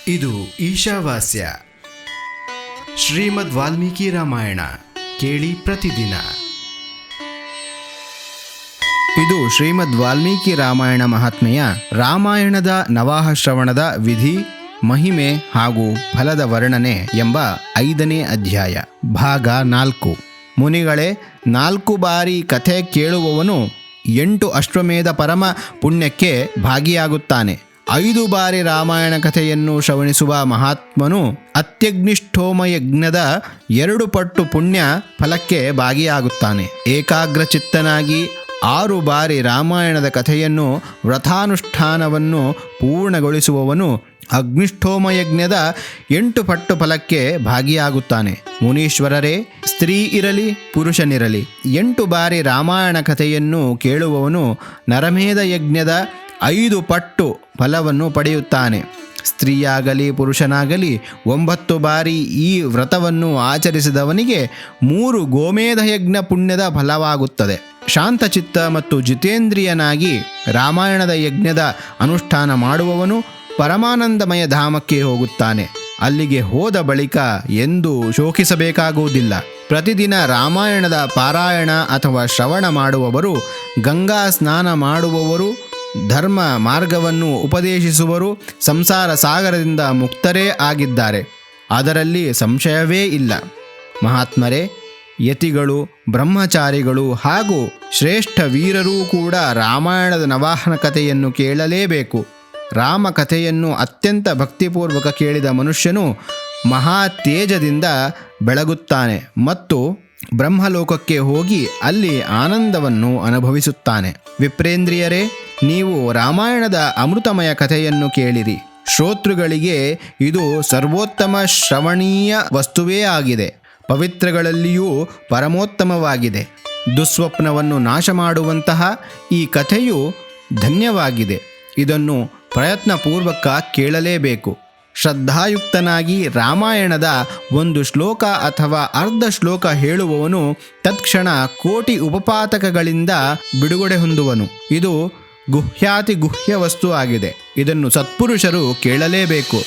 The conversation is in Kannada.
ಇದು ಈಶಾವಾಸ್ಯ ಶ್ರೀಮದ್ ವಾಲ್ಮೀಕಿ ರಾಮಾಯಣ ಕೇಳಿ ಪ್ರತಿದಿನ. ಇದು ಶ್ರೀಮದ್ ವಾಲ್ಮೀಕಿ ರಾಮಾಯಣ ಮಹಾತ್ಮೆಯ ರಾಮಾಯಣದ ನವಾಹ ಶ್ರವಣದ ವಿಧಿ, ಮಹಿಮೆ ಹಾಗೂ ಫಲದ ವರ್ಣನೆ ಎಂಬ 5ನೇ ಅಧ್ಯಾಯ, ಭಾಗ 4. ಮುನಿಗಳೇ, 4 ಬಾರಿ ಕಥೆ ಕೇಳುವವನು 8 ಅಶ್ವಮೇಧ ಪರಮ ಪುಣ್ಯಕ್ಕೆ ಭಾಗಿಯಾಗುತ್ತಾನೆ. 5 ಬಾರಿ ರಾಮಾಯಣ ಕಥೆಯನ್ನು ಶ್ರವಣಿಸುವ ಮಹಾತ್ಮನು ಅತ್ಯಗ್ನಿಷ್ಠೋಮ ಯಜ್ಞದ 2 ಪಟ್ಟು ಪುಣ್ಯ ಫಲಕ್ಕೆ ಭಾಗಿಯಾಗುತ್ತಾನೆ. ಏಕಾಗ್ರಚಿತ್ತನಾಗಿ 6 ಬಾರಿ ರಾಮಾಯಣದ ಕಥೆಯನ್ನು ವ್ರತಾನುಷ್ಠಾನವನ್ನು ಪೂರ್ಣಗೊಳಿಸುವವನು ಅಗ್ನಿಷ್ಠೋಮ ಯಜ್ಞದ 8 ಪಟ್ಟು ಫಲಕ್ಕೆ ಭಾಗಿಯಾಗುತ್ತಾನೆ. ಮುನೀಶ್ವರರೇ, ಸ್ತ್ರೀ ಇರಲಿ ಪುರುಷನಿರಲಿ 8 ಬಾರಿ ರಾಮಾಯಣ ಕಥೆಯನ್ನು ಕೇಳುವವನು ನರಮೇಧ ಯಜ್ಞದ 5 ಪಟ್ಟು ಫಲವನ್ನು ಪಡೆಯುತ್ತಾನೆ. ಸ್ತ್ರೀಯಾಗಲಿ ಪುರುಷನಾಗಲಿ 9 ಬಾರಿ ಈ ವ್ರತವನ್ನು ಆಚರಿಸಿದವನಿಗೆ 3 ಗೋಮೇಧ ಯಜ್ಞ ಪುಣ್ಯದ ಫಲವಾಗುತ್ತದೆ. ಶಾಂತಚಿತ್ತ ಮತ್ತು ಜಿತೇಂದ್ರಿಯನಾಗಿ ರಾಮಾಯಣದ ಯಜ್ಞದ ಅನುಷ್ಠಾನ ಮಾಡುವವನು ಪರಮಾನಂದಮಯ ಧಾಮಕ್ಕೆ ಹೋಗುತ್ತಾನೆ. ಅಲ್ಲಿಗೆ ಹೋದ ಬಳಿಕ ಎಂದೂ ಶೋಕಿಸಬೇಕಾಗುವುದಿಲ್ಲ. ಪ್ರತಿದಿನ ರಾಮಾಯಣದ ಪಾರಾಯಣ ಅಥವಾ ಶ್ರವಣ ಮಾಡುವವರು, ಗಂಗಾ ಸ್ನಾನ ಮಾಡುವವರು, ಧರ್ಮ ಮಾರ್ಗವನ್ನು ಉಪದೇಶಿಸುವರು ಸಂಸಾರ ಸಾಗರದಿಂದ ಮುಕ್ತರೇ ಆಗಿದ್ದಾರೆ. ಅದರಲ್ಲಿ ಸಂಶಯವೇ ಇಲ್ಲ. ಮಹಾತ್ಮರೇ, ಯತಿಗಳು, ಬ್ರಹ್ಮಚಾರಿಗಳು ಹಾಗೂ ಶ್ರೇಷ್ಠ ವೀರರೂ ಕೂಡ ರಾಮಾಯಣದ ನವಾಹನ ಕಥೆಯನ್ನು ಕೇಳಲೇಬೇಕು. ರಾಮ ಕಥೆಯನ್ನು ಅತ್ಯಂತ ಭಕ್ತಿಪೂರ್ವಕ ಕೇಳಿದ ಮನುಷ್ಯನು ಮಹಾ ತೇಜದಿಂದ ಬೆಳಗುತ್ತಾನೆ ಮತ್ತು ಬ್ರಹ್ಮಲೋಕಕ್ಕೆ ಹೋಗಿ ಅಲ್ಲಿ ಆನಂದವನ್ನು ಅನುಭವಿಸುತ್ತಾನೆ. ವಿಪ್ರೇಂದ್ರಿಯರೇ, ನೀವು ರಾಮಾಯಣದ ಅಮೃತಮಯ ಕಥೆಯನ್ನು ಕೇಳಿರಿ. ಶ್ರೋತೃಗಳಿಗೆ ಇದು ಸರ್ವೋತ್ತಮ ಶ್ರವಣೀಯ ವಸ್ತುವೇ ಆಗಿದೆ. ಪವಿತ್ರಗಳಲ್ಲಿಯೂ ಪರಮೋತ್ತಮವಾಗಿದೆ. ದುಸ್ವಪ್ನವನ್ನು ನಾಶ ಮಾಡುವಂತಹ ಈ ಕಥೆಯು ಧನ್ಯವಾಗಿದೆ. ಇದನ್ನು ಪ್ರಯತ್ನಪೂರ್ವಕ ಕೇಳಲೇಬೇಕು. ಶ್ರದ್ಧಾಯುಕ್ತನಾಗಿ ರಾಮಾಯಣದ 1 ಶ್ಲೋಕ ಅಥವಾ ಅರ್ಧ ಶ್ಲೋಕ ಹೇಳುವವನು ತತ್ಕ್ಷಣ ಕೋಟಿ ಉಪಪಾತಕಗಳಿಂದ ಬಿಡುಗಡೆ ಹೊಂದುವನು. ಇದು ಗುಹ್ಯಾತಿ ಗುಹ್ಯ ವಸ್ತು ಆಗಿದೆ. ಇದನ್ನು ಸತ್ಪುರುಷರು ಕೇಳಲೇಬೇಕು.